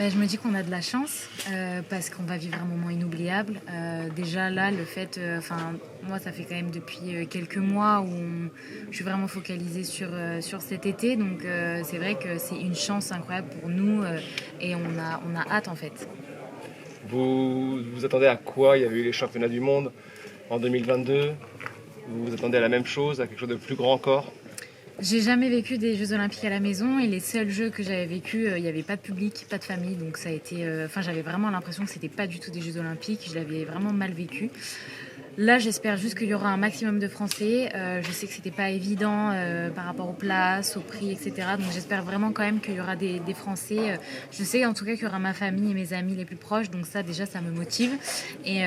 Je me dis qu'on a de la chance parce qu'on va vivre un moment inoubliable. Déjà là, le fait, moi ça fait quand même depuis quelques mois où je suis vraiment focalisée sur cet été. Donc c'est vrai que c'est une chance incroyable pour nous et on a hâte en fait. Vous vous attendez à quoi? Il y avait eu les championnats du monde en 2022. Vous vous attendez à la même chose, à quelque chose de plus grand encore? J'ai jamais vécu des Jeux Olympiques à la maison et les seuls jeux que j'avais vécu, il n'y avait pas de public, pas de famille, donc ça a été, j'avais vraiment l'impression que c'était pas du tout des Jeux Olympiques. Je l'avais vraiment mal vécu. Là, j'espère juste qu'il y aura un maximum de Français. Je sais que c'était pas évident par rapport aux places, aux prix, etc. Donc j'espère vraiment quand même qu'il y aura des Français. Je sais en tout cas qu'il y aura ma famille et mes amis les plus proches. Donc ça, déjà, ça me motive. Et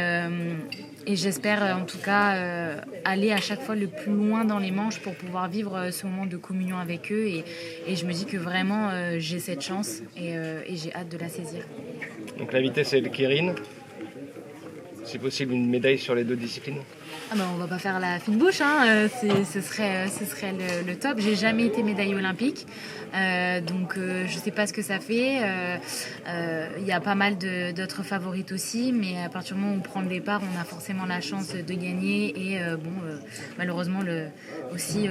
j'espère en tout cas aller à chaque fois le plus loin dans les Manches pour pouvoir vivre ce moment de communion avec eux. Et je me dis que vraiment, j'ai cette chance et j'ai hâte de la saisir. Donc l'invité, c'est le Keirin. Si possible, une médaille sur les deux disciplines. On va pas faire la fine bouche, hein. Ce serait le top. J'ai jamais été médaille olympique, donc je sais pas ce que ça fait. Il y a pas mal d'autres favorites aussi, mais à partir du moment où on prend le départ, on a forcément la chance de gagner et malheureusement aussi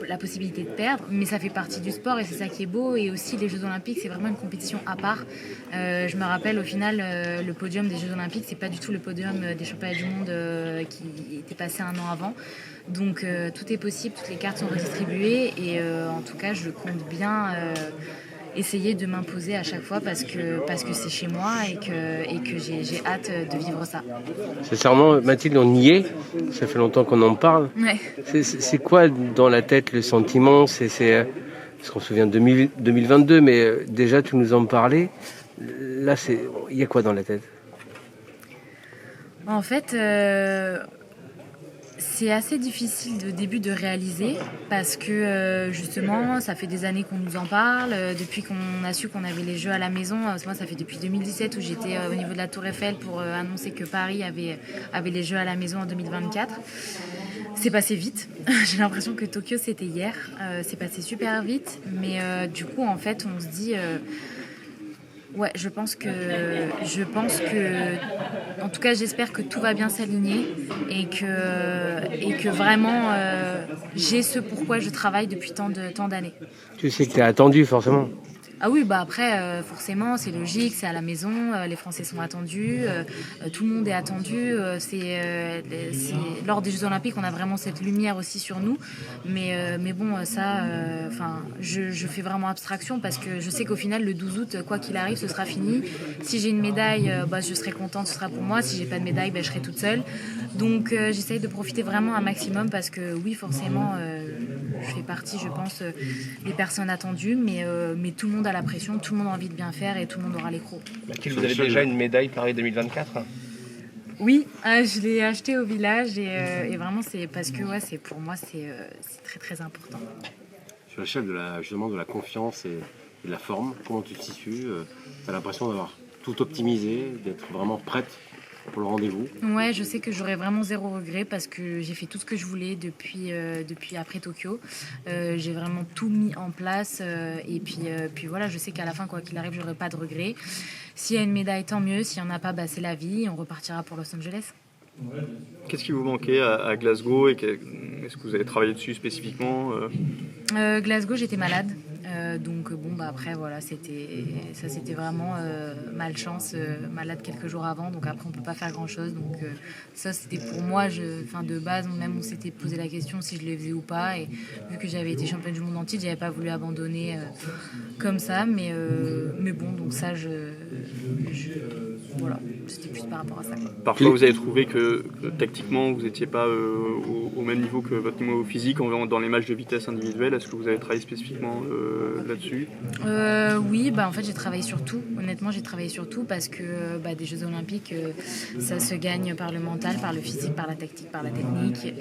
la possibilité de perdre. Mais ça fait partie du sport et c'est ça qui est beau. Et aussi les Jeux Olympiques, c'est vraiment une compétition à part. Je me rappelle au final, le podium des Jeux Olympiques, c'est pas du tout le podium des championnats du monde qui était passé un an avant. Donc tout est possible, toutes les cartes sont redistribuées et en tout cas je compte bien essayer de m'imposer à chaque fois parce que c'est chez moi et que j'ai hâte de vivre ça. Sincèrement, Mathilde, on y est. Ça fait longtemps qu'on en parle. Ouais. C'est quoi dans la tête le sentiment? Parce qu'on se souvient de 2022, mais déjà tu nous en parlais. Là, il y a quoi dans la tête? En fait, c'est assez difficile au début de réaliser parce que justement, ça fait des années qu'on nous en parle. Depuis qu'on a su qu'on avait les Jeux à la maison, moi, ça fait depuis 2017 où j'étais au niveau de la Tour Eiffel pour annoncer que Paris avait les Jeux à la maison en 2024. C'est passé vite. J'ai l'impression que Tokyo, c'était hier. C'est passé super vite. Mais du coup, en fait, on se dit... Ouais, je pense que, en tout cas, j'espère que tout va bien s'aligner et que vraiment, j'ai ce pourquoi je travaille depuis tant d'années. Tu sais que tu es attendu, forcément. Ah oui, après, forcément, c'est logique, c'est à la maison, les Français sont attendus, tout le monde est attendu. Lors des Jeux Olympiques, on a vraiment cette lumière aussi sur nous. Mais bon, ça, je fais vraiment abstraction parce que je sais qu'au final, le 12 août, quoi qu'il arrive, ce sera fini. Si j'ai une médaille, je serai contente, ce sera pour moi. Si j'ai pas de médaille, je serai toute seule. Donc, j'essaye de profiter vraiment un maximum parce que oui, forcément, je fais partie, je pense, des personnes attendues, mais tout le monde a la pression, tout le monde a envie de bien faire et tout le monde aura les crocs. Mathilde, vous avez déjà une médaille Paris 2024? Oui, je l'ai acheté au village et vraiment c'est parce que pour moi c'est très très important. Sur l'échelle justement de la confiance et de la forme, comment tu te situes? Tu as l'impression d'avoir tout optimisé, d'être vraiment prête pour le rendez-vous? Ouais, je sais que j'aurai vraiment zéro regret parce que j'ai fait tout ce que je voulais depuis après Tokyo. J'ai vraiment tout mis en place et puis voilà, je sais qu'à la fin, quoi qu'il arrive, j'aurai pas de regrets. S'il y a une médaille, tant mieux. S'il y en a pas, c'est la vie. On repartira pour Los Angeles. Qu'est-ce qui vous manquait à Glasgow et est-ce que vous avez travaillé dessus spécifiquement? Glasgow, j'étais malade. Donc après voilà, c'était vraiment malchance, malade quelques jours avant, donc après on peut pas faire grand chose, donc ça c'était pour moi, de base même on s'était posé la question si je le faisais ou pas, et vu que j'avais été championne du monde en titre, j'avais pas voulu abandonner comme ça, mais bon, donc ça voilà, c'était plus par rapport à ça, quoi. Parfois vous avez trouvé que tactiquement vous n'étiez pas au même niveau que votre niveau physique dans les matchs de vitesse individuelle. Est-ce que vous avez travaillé spécifiquement là-dessus? Oui, en fait j'ai travaillé sur tout. Honnêtement, j'ai travaillé sur tout parce que des Jeux Olympiques, ça se gagne par le mental, par le physique, par la tactique, par la technique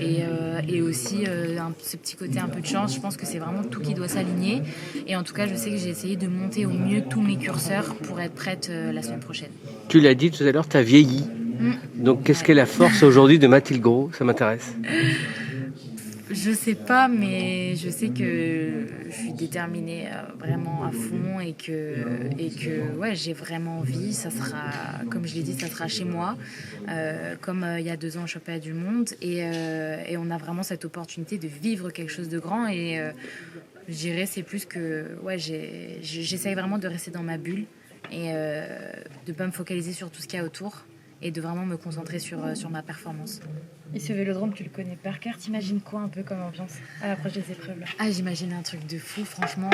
et aussi ce petit côté un peu de chance. Je pense que c'est vraiment tout qui doit s'aligner. Et en tout cas, je sais que j'ai essayé de monter au mieux tous mes curseurs pour être prête la semaine prochaine. Tu l'as dit tout à l'heure, tu as vieilli. Donc qu'est-ce qu'est la force aujourd'hui de Mathilde Gros? Ça m'intéresse. Je sais pas, mais je sais que je suis déterminée vraiment à fond et que ouais, j'ai vraiment envie. Ça sera, comme je l'ai dit, ça sera chez moi, comme il y a 2 ans au championnat du monde. Et on a vraiment cette opportunité de vivre quelque chose de grand. Et je dirais, c'est plus que ouais, j'essaye vraiment de rester dans ma bulle et de ne pas me focaliser sur tout ce qu'il y a autour et de vraiment me concentrer sur ma performance. Et ce vélodrome, tu le connais par cœur. T'imagines quoi un peu comme ambiance à l'approche des épreuves-là? Ah, j'imagine un truc de fou, franchement.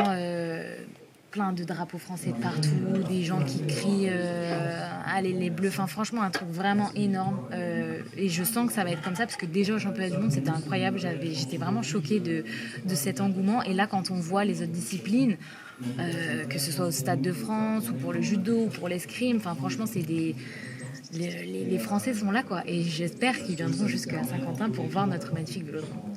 Plein de drapeaux français de partout, des gens qui crient allez les bleus, enfin franchement un truc vraiment énorme et je sens que ça va être comme ça parce que déjà au championnat du monde c'était incroyable, j'étais vraiment choquée de cet engouement et là quand on voit les autres disciplines que ce soit au Stade de France ou pour le judo ou pour l'escrime, enfin franchement c'est des... Les Français sont là quoi et j'espère qu'ils viendront jusqu'à Saint-Quentin pour voir notre magnifique vélodrome.